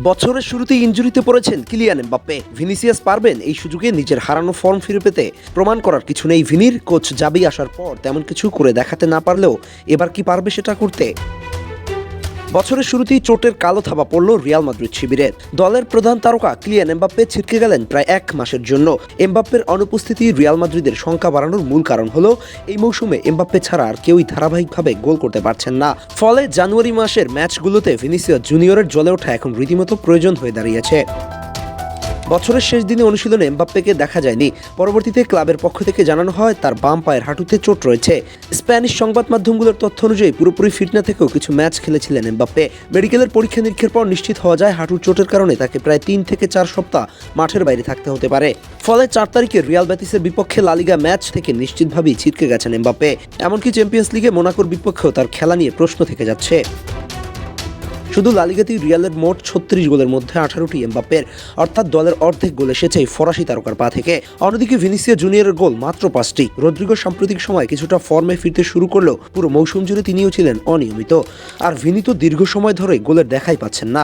বছরের শুরুতেই ইনজুরিতে পড়েছেন কিলিয়ান এমবাপ্পে। ভিনিসিয়াস পারবেন এই সুযোগে নিজের হারানো ফর্ম ফিরে পেতে? প্রমাণ করার কিছু নেই ভিনির। কোচ জাবি আসার পর তেমন কিছু করে দেখাতে না পারলেও এবার কি পারবে সেটা করতে? বছরের শুরুতেই চোটের কালো থাবা পড়ল রিয়াল মাদ্রিদ শিবিরে। দলের প্রধান তারকা কিলিয়ান এমবাপ্পে ছিটকে গেলেন প্রায় 1 মাসের জন্য। এমবাপ্পের অনুপস্থিতি রিয়াল মাদ্রিদের সংখ্যা বাড়ানোর মূল কারণ হলো এই মৌসুমে এমবাপ্পে ছাড়া আর কেউই ধারাবাহিকভাবে গোল করতে পারছেন না। ফলে জানুয়ারি মাসের ম্যাচগুলোতে ভিনিসিয়াস জুনিয়রের জ্বলে ওঠা এখন রীতিমতো প্রয়োজন হয়ে দাঁড়িয়েছে। বছরের শেষ দিনে অনুশীলনে এমবাপ্পেকে দেখা যায়নি। পরবর্তীতে ক্লাবের পক্ষ থেকে জানানো হয় তার বাম পায়ের হাঁটুতে চোট রয়েছে। স্প্যানিশ সংবাদ মাধ্যমগুলোর তথ্য অনুযায়ী পুরোপুরি ফিট না থেকেও কিছু ম্যাচ খেলেছিলেন এমবাপ্পে। মেডিকেলের পরীক্ষা নিরীক্ষার পর নিশ্চিত হওয়া যায় হাঁটুর চোটের কারণে তাকে প্রায় 3 থেকে 4 সপ্তাহ মাঠের বাইরে থাকতে হতে পারে। ফলে 4 তারিখে রিয়াল বেটিসের বিপক্ষে লা লিগা ম্যাচ থেকে নিশ্চিতভাবেই ছিটকে গেছেন এমবাপ্পে। এমনকি চ্যাম্পিয়ন্স লিগে মোনাকোর বিপক্ষেও তার খেলা নিয়ে প্রশ্ন থেকে যাচ্ছে। শুধু লা লিগাতেই রিয়ালের মোট 36 গোলের মধ্যে 18টি এমবাপ্পের, অর্থাৎ দলের অর্ধেক গোল এসেছে এই ফরাসি তারকার পা থেকে। অন্যদিকে ভিনিসিয়াস জুনিয়রের গোল মাত্র 5টি। রদ্রিগো সাম্প্রতিক সময় কিছুটা ফর্মে ফিরতে শুরু করলেও পুরো মৌসুম জুড়ে তিনিও ছিলেন অনিয়মিত। আর ভিনি তো দীর্ঘ সময় ধরে গোলের দেখাই পাচ্ছেন না।